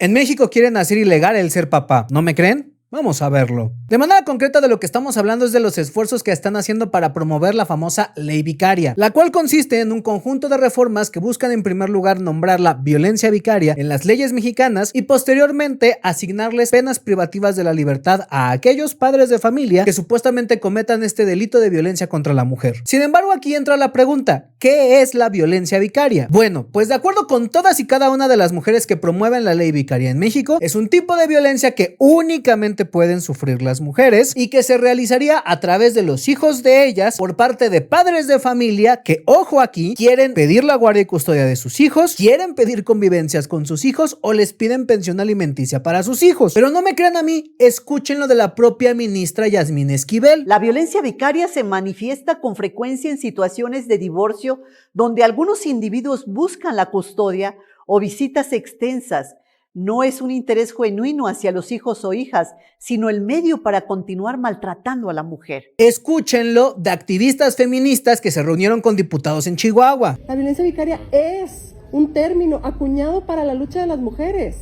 En México quieren hacer ilegal el ser papá, ¿no me creen? Vamos a verlo. De manera concreta, de lo que estamos hablando es de los esfuerzos que están haciendo para promover la famosa ley vicaria, la cual consiste en un conjunto de reformas que buscan en primer lugar nombrar la violencia vicaria en las leyes mexicanas y posteriormente asignarles penas privativas de la libertad a aquellos padres de familia que supuestamente cometan este delito de violencia contra la mujer. Sin embargo, aquí entra la pregunta, ¿qué es la violencia vicaria? Bueno, pues de acuerdo con todas y cada una de las mujeres que promueven la ley vicaria en México, es un tipo de violencia que únicamente pueden sufrir las mujeres y que se realizaría a través de los hijos de ellas por parte de padres de familia que, ojo aquí, quieren pedir la guardia y custodia de sus hijos, quieren pedir convivencias con sus hijos o les piden pensión alimenticia para sus hijos. Pero no me crean a mí, escúchenlo de la propia ministra Yasmín Esquivel. La violencia vicaria se manifiesta con frecuencia en situaciones de divorcio donde algunos individuos buscan la custodia o visitas extensas. No es un interés genuino hacia los hijos o hijas, sino el medio para continuar maltratando a la mujer. Escúchenlo de activistas feministas que se reunieron con diputados en Chihuahua. La violencia vicaria es un término acuñado para la lucha de las mujeres.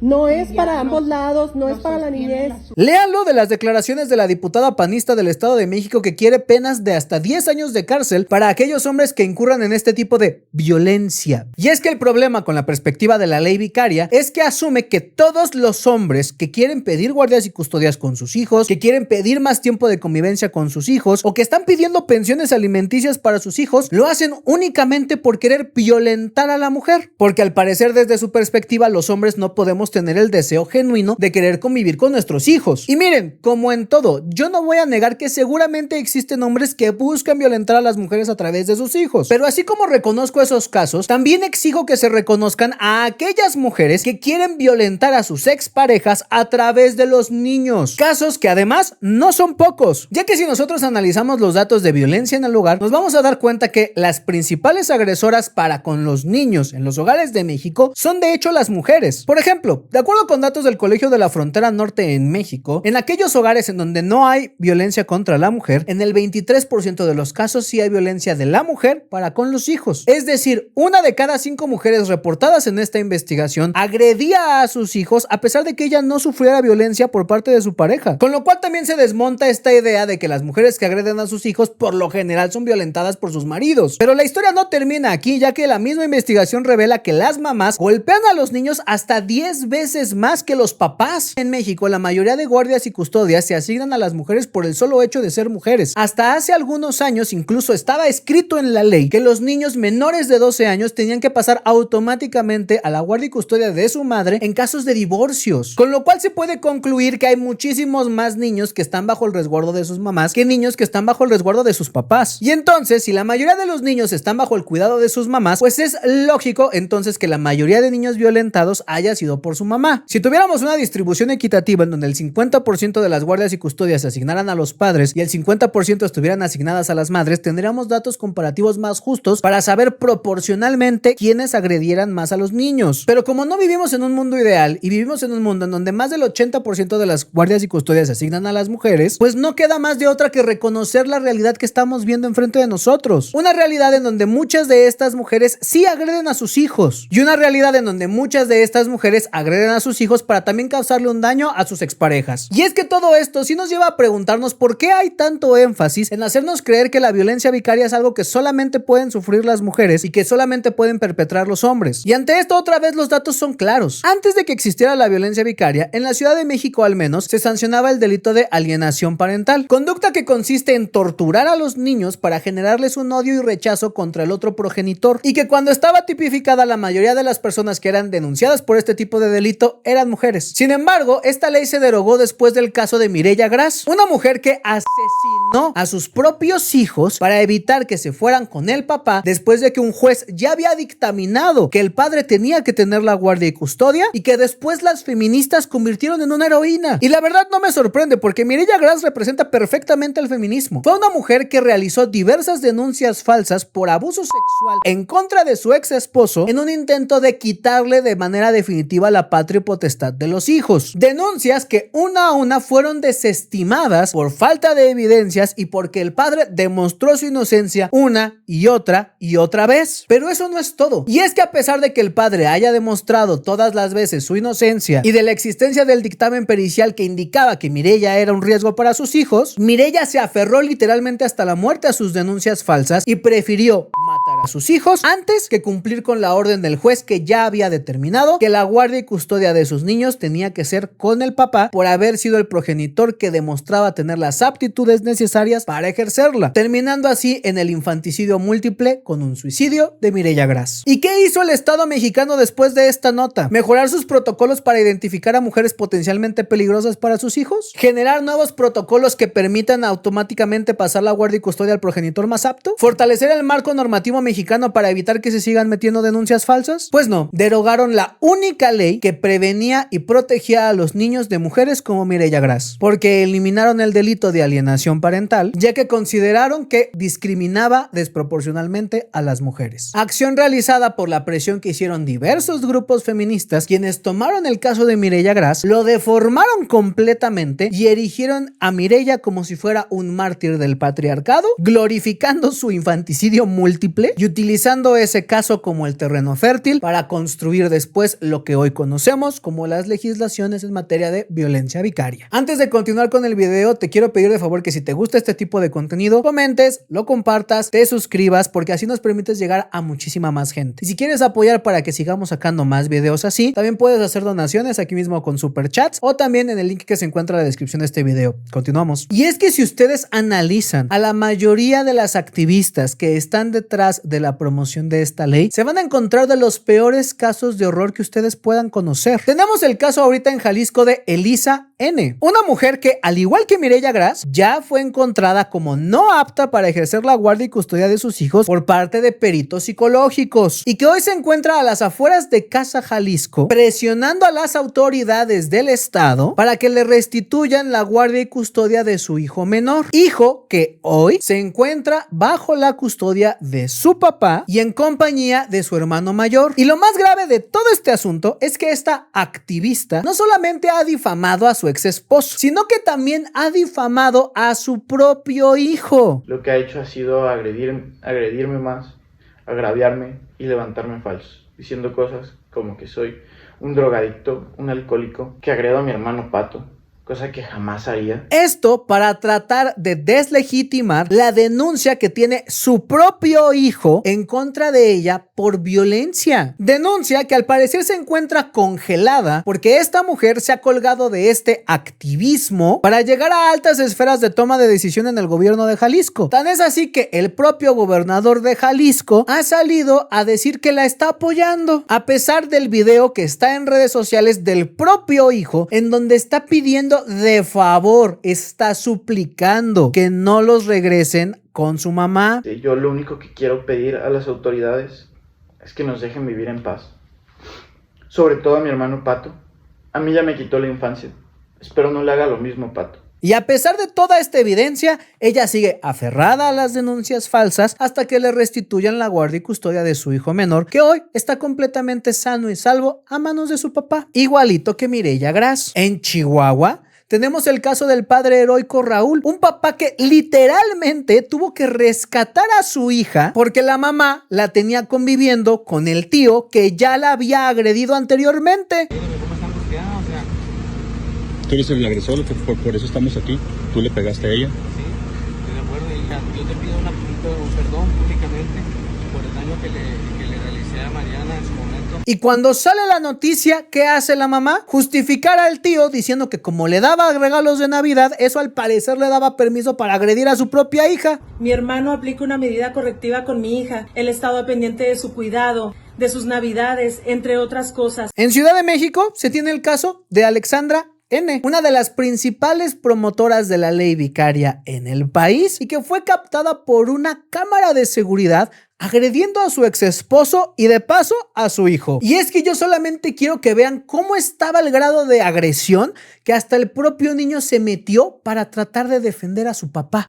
No es para ambos lados, no es para la niñez. Léanlo de las declaraciones de la diputada panista del Estado de México que quiere penas de hasta 10 años de cárcel para aquellos hombres que incurran en este tipo de violencia. Y es que el problema con la perspectiva de la ley vicaria es que asume que todos los hombres que quieren pedir guardias y custodias con sus hijos, que quieren pedir más tiempo de convivencia con sus hijos o que están pidiendo pensiones alimenticias para sus hijos, lo hacen únicamente por querer violentar a la mujer. Porque al parecer desde su perspectiva los hombres no podemos tener el deseo genuino de querer convivir con nuestros hijos. Y miren, como en todo, yo no voy a negar que seguramente existen hombres que buscan violentar a las mujeres a través de sus hijos, pero así como reconozco esos casos, también exijo que se reconozcan a aquellas mujeres que quieren violentar a sus exparejas a través de los niños, casos que además no son pocos, ya que si nosotros analizamos los datos de violencia en el hogar, nos vamos a dar cuenta que las principales agresoras para con los niños en los hogares de México son de hecho las mujeres. Por ejemplo, de acuerdo con datos del Colegio de la Frontera Norte en México, en aquellos hogares en donde no hay violencia contra la mujer, en el 23% de los casos sí hay violencia de la mujer para con los hijos. Es decir, 1 de cada 5 mujeres reportadas en esta investigación agredía a sus hijos a pesar de que ella no sufriera violencia por parte de su pareja. Con lo cual también se desmonta esta idea de que las mujeres que agreden a sus hijos por lo general son violentadas por sus maridos. Pero la historia no termina aquí, ya que la misma investigación revela que las mamás golpean a los niños hasta 10 veces más que los papás. En México, la mayoría de guardias y custodias se asignan a las mujeres por el solo hecho de ser mujeres. Hasta hace algunos años incluso estaba escrito en la ley que los niños menores de 12 años tenían que pasar automáticamente a la guardia y custodia de su madre en casos de divorcios. Con lo cual se puede concluir que hay muchísimos más niños que están bajo el resguardo de sus mamás que niños que están bajo el resguardo de sus papás. Y entonces, si la mayoría de los niños están bajo el cuidado de sus mamás, pues es lógico entonces que la mayoría de niños violentados haya sido por su mamá. Si tuviéramos una distribución equitativa en donde el 50% de las guardias y custodias se asignaran a los padres y el 50% estuvieran asignadas a las madres, tendríamos datos comparativos más justos para saber proporcionalmente quiénes agredieran más a los niños. Pero como no vivimos en un mundo ideal y vivimos en un mundo en donde más del 80% de las guardias y custodias se asignan a las mujeres, pues no queda más de otra que reconocer la realidad que estamos viendo enfrente de nosotros. Una realidad en donde muchas de estas mujeres sí agreden a sus hijos y una realidad en donde muchas de estas mujeres agreden a sus hijos para también causarle un daño a sus exparejas. Y es que todo esto sí nos lleva a preguntarnos por qué hay tanto énfasis en hacernos creer que la violencia vicaria es algo que solamente pueden sufrir las mujeres y que solamente pueden perpetrar los hombres. Y ante esto otra vez los datos son claros. Antes de que existiera la violencia vicaria, en la Ciudad de México al menos se sancionaba el delito de alienación parental, conducta que consiste en torturar a los niños para generarles un odio y rechazo contra el otro progenitor, y que cuando estaba tipificada la mayoría de las personas que eran denunciadas por este tipo de delito eran mujeres. Sin embargo, esta ley se derogó después del caso de Mireya Gras, una mujer que asesinó a sus propios hijos para evitar que se fueran con el papá después de que un juez ya había dictaminado que el padre tenía que tener la guardia y custodia y que después las feministas convirtieron en una heroína. Y la verdad no me sorprende porque Mireya Gras representa perfectamente el feminismo. Fue una mujer que realizó diversas denuncias falsas por abuso sexual en contra de su ex esposo en un intento de quitarle de manera definitiva la la patria y potestad de los hijos. Denuncias que una a una fueron desestimadas por falta de evidencias y porque el padre demostró su inocencia una y otra vez. Pero eso no es todo. Y es que a pesar de que el padre haya demostrado todas las veces su inocencia y de la existencia del dictamen pericial que indicaba que Mireya era un riesgo para sus hijos, Mireya se aferró literalmente hasta la muerte a sus denuncias falsas y prefirió matar a sus hijos antes que cumplir con la orden del juez que ya había determinado que la guardia y custodia de sus niños tenía que ser con el papá por haber sido el progenitor que demostraba tener las aptitudes necesarias para ejercerla, terminando así en el infanticidio múltiple con un suicidio de Mireya Gras. ¿Y qué hizo el Estado mexicano después de esta nota? ¿Mejorar sus protocolos para identificar a mujeres potencialmente peligrosas para sus hijos? ¿Generar nuevos protocolos que permitan automáticamente pasar la guardia y custodia al progenitor más apto? ¿Fortalecer el marco normativo mexicano para evitar que se sigan metiendo denuncias falsas? Pues no, derogaron la única ley que prevenía y protegía a los niños de mujeres como Mireya Gras, porque eliminaron el delito de alienación parental, ya que consideraron que discriminaba desproporcionalmente a las mujeres. Acción realizada por la presión que hicieron diversos grupos feministas, quienes tomaron el caso de Mireya Gras, lo deformaron completamente y erigieron a Mireya como si fuera un mártir del patriarcado, glorificando su infanticidio múltiple y utilizando ese caso como el terreno fértil para construir después lo que hoy conocemos como las legislaciones en materia de violencia vicaria. Antes de continuar con el video, te quiero pedir de favor que si te gusta este tipo de contenido, comentes, lo compartas, te suscribas, porque así nos permites llegar a muchísima más gente. Y si quieres apoyar para que sigamos sacando más videos así, también puedes hacer donaciones aquí mismo con superchats o también en el link que se encuentra en la descripción de este video. Continuamos. Y es que si ustedes analizan a la mayoría de las activistas que están detrás de la promoción de esta ley, se van a encontrar de los peores casos de horror que ustedes puedan conocer. Tenemos el caso ahorita en Jalisco de Elisa N., una mujer que, al igual que Mireya Gras, ya fue encontrada como no apta para ejercer la guardia y custodia de sus hijos por parte de peritos psicológicos y que hoy se encuentra a las afueras de Casa Jalisco presionando a las autoridades del estado para que le restituyan la guardia y custodia de su hijo menor, hijo que hoy se encuentra bajo la custodia de su papá y en compañía de su hermano mayor. Y lo más grave de todo este asunto es que esta activista no solamente ha difamado a su ex esposo, sino que también ha difamado a su propio hijo. Lo que ha hecho ha sido agredirme más, agraviarme y levantarme falsos, diciendo cosas como que soy un drogadicto, un alcohólico, que agredo a mi hermano Pato, cosa que jamás haría. Esto para tratar de deslegitimar la denuncia que tiene su propio hijo en contra de ella por violencia. Denuncia que al parecer se encuentra congelada porque esta mujer se ha colgado de este activismo para llegar a altas esferas de toma de decisión en el gobierno de Jalisco. Tan es así que el propio gobernador de Jalisco ha salido a decir que la está apoyando, a pesar del video que está en redes sociales del propio hijo, en donde está pidiendo de favor, está suplicando que no los regresen con su mamá. Yo lo único que quiero pedir a las autoridades es que nos dejen vivir en paz. Sobre todo a mi hermano Pato. A mí ya me quitó la infancia. Espero no le haga lo mismo, Pato. Y a pesar de toda esta evidencia, ella sigue aferrada a las denuncias falsas hasta que le restituyan la guardia y custodia de su hijo menor, que hoy está completamente sano y salvo a manos de su papá, igualito que Mireya Gras. En Chihuahua tenemos el caso del padre heroico Raúl, un papá que literalmente tuvo que rescatar a su hija porque la mamá la tenía conviviendo con el tío que ya la había agredido anteriormente. Tú eres el agresor, por eso estamos aquí. Tú le pegaste a ella. Sí, estoy de acuerdo. Y yo te pido perdón públicamente por el daño que le realicé a Mariana en su momento. Y cuando sale la noticia, ¿qué hace la mamá? Justificar al tío diciendo que como le daba regalos de Navidad, eso al parecer le daba permiso para agredir a su propia hija. Mi hermano aplica una medida correctiva con mi hija. Él estaba pendiente de su cuidado, de sus navidades, entre otras cosas. En Ciudad de México se tiene el caso de Alexandra N., una de las principales promotoras de la ley vicaria en el país y que fue captada por una cámara de seguridad agrediendo a su ex esposo y de paso a su hijo. Y es que yo solamente quiero que vean cómo estaba el grado de agresión que hasta el propio niño se metió para tratar de defender a su papá.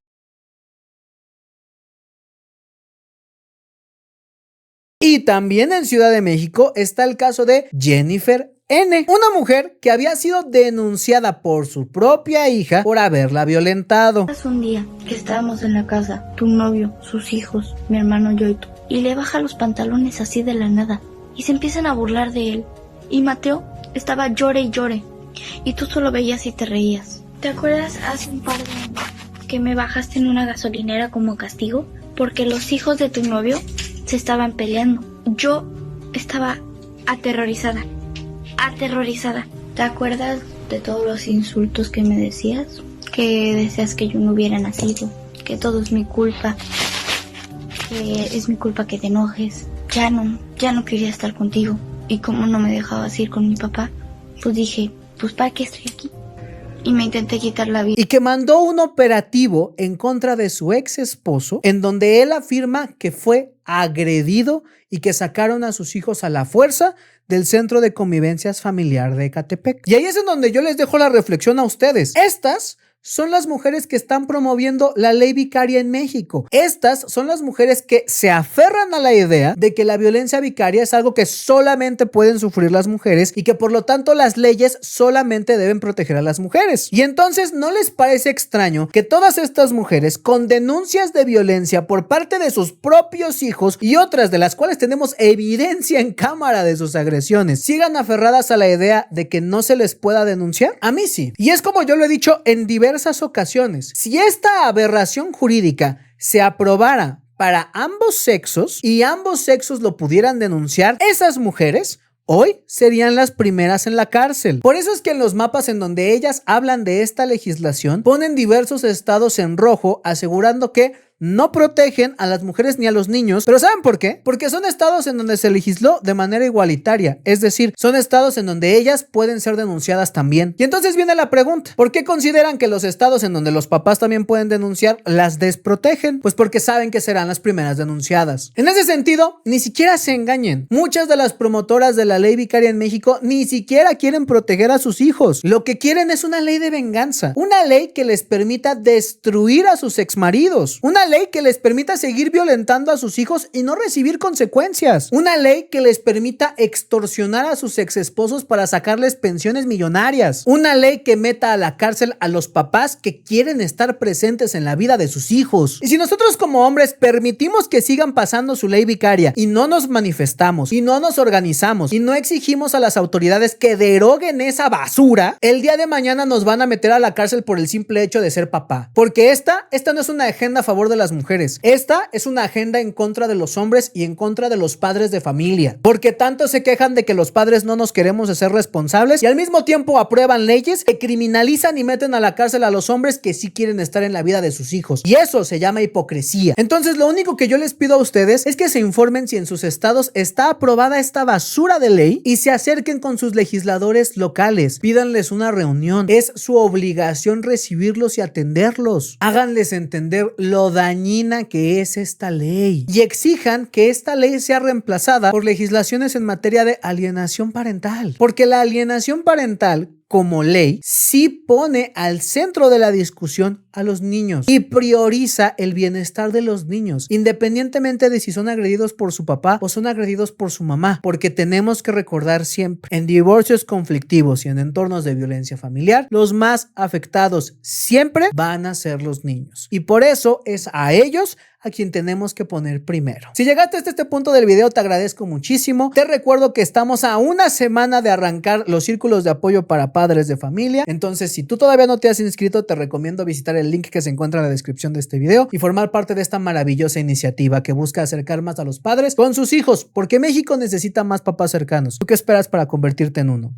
Y también en Ciudad de México está el caso de Jennifer N, una mujer que había sido denunciada por su propia hija por haberla violentado. Un día que estábamos en la casa, tu novio, sus hijos, mi hermano yo y tú, y le baja los pantalones así de la nada, y se empiezan a burlar de él. Y Mateo estaba llore y llore, y tú solo veías y te reías. ¿Te acuerdas hace un par de años que me bajaste en una gasolinera como castigo? Porque los hijos de tu novio se estaban peleando. Yo estaba aterrorizada. ¿Te acuerdas de todos los insultos que me decías? Que deseas que yo no hubiera nacido, que todo es mi culpa, que es mi culpa que te enojes. Ya no quería estar contigo. Y como no me dejabas ir con mi papá, pues dije, pues ¿para qué estoy aquí? Y me intenté quitar la vida. Y que mandó un operativo en contra de su ex esposo, en donde él afirma que fue agredido y que sacaron a sus hijos a la fuerza del Centro de Convivencias Familiar de Ecatepec. Y ahí es en donde yo les dejo la reflexión a ustedes. Estas son las mujeres que están promoviendo la ley vicaria en México. Estas son las mujeres que se aferran a la idea de que la violencia vicaria es algo que solamente pueden sufrir las mujeres y que por lo tanto las leyes solamente deben proteger a las mujeres. Y entonces, ¿no les parece extraño que todas estas mujeres con denuncias de violencia por parte de sus propios hijos y otras de las cuales tenemos evidencia en cámara de sus agresiones sigan aferradas a la idea de que no se les pueda denunciar? A mí sí. Y es como yo lo he dicho en diversas ocasiones. Si esta aberración jurídica se aprobara para ambos sexos y ambos sexos lo pudieran denunciar, esas mujeres hoy serían las primeras en la cárcel. Por eso es que en los mapas en donde ellas hablan de esta legislación ponen diversos estados en rojo, asegurando que no protegen a las mujeres ni a los niños. ¿Pero saben por qué? Porque son estados en donde se legisló de manera igualitaria, es decir, son estados en donde ellas pueden ser denunciadas también. Y entonces viene la pregunta, ¿por qué consideran que los estados en donde los papás también pueden denunciar las desprotegen? Pues porque saben que serán las primeras denunciadas. En ese sentido, ni siquiera se engañen. Muchas de las promotoras de la ley vicaria en México ni siquiera quieren proteger a sus hijos. Lo que quieren es una ley de venganza, una ley que les permita destruir a sus exmaridos, una ley que les permita seguir violentando a sus hijos y no recibir consecuencias. Una ley que les permita extorsionar a sus exesposos para sacarles pensiones millonarias. Una ley que meta a la cárcel a los papás que quieren estar presentes en la vida de sus hijos. Y si nosotros como hombres permitimos que sigan pasando su ley vicaria y no nos manifestamos y no nos organizamos y no exigimos a las autoridades que deroguen esa basura, el día de mañana nos van a meter a la cárcel por el simple hecho de ser papá. Porque esta no es una agenda a favor de las mujeres. Esta es una agenda en contra de los hombres y en contra de los padres de familia. Porque tanto se quejan de que los padres no nos queremos hacer responsables y al mismo tiempo aprueban leyes que criminalizan y meten a la cárcel a los hombres que sí quieren estar en la vida de sus hijos. Y eso se llama hipocresía. Entonces, lo único que yo les pido a ustedes es que se informen si en sus estados está aprobada esta basura de ley y se acerquen con sus legisladores locales. Pídanles una reunión. Es su obligación recibirlos y atenderlos. Háganles entender lo dañina que es esta ley y exijan que esta ley sea reemplazada por legislaciones en materia de alienación parental, porque la alienación parental como ley sí pone al centro de la discusión a los niños y prioriza el bienestar de los niños, independientemente de si son agredidos por su papá o son agredidos por su mamá, porque tenemos que recordar siempre, en divorcios conflictivos y en entornos de violencia familiar, los más afectados siempre van a ser los niños y por eso es a ellos a quien tenemos que poner primero. Si llegaste hasta este punto del video, te agradezco muchísimo. Te recuerdo que estamos a una semana de arrancar los círculos de apoyo para padres de familia. Entonces, si tú todavía no te has inscrito, te recomiendo visitar el link que se encuentra en la descripción de este video y formar parte de esta maravillosa iniciativa que busca acercar más a los padres con sus hijos, porque México necesita más papás cercanos. ¿Tú qué esperas para convertirte en uno?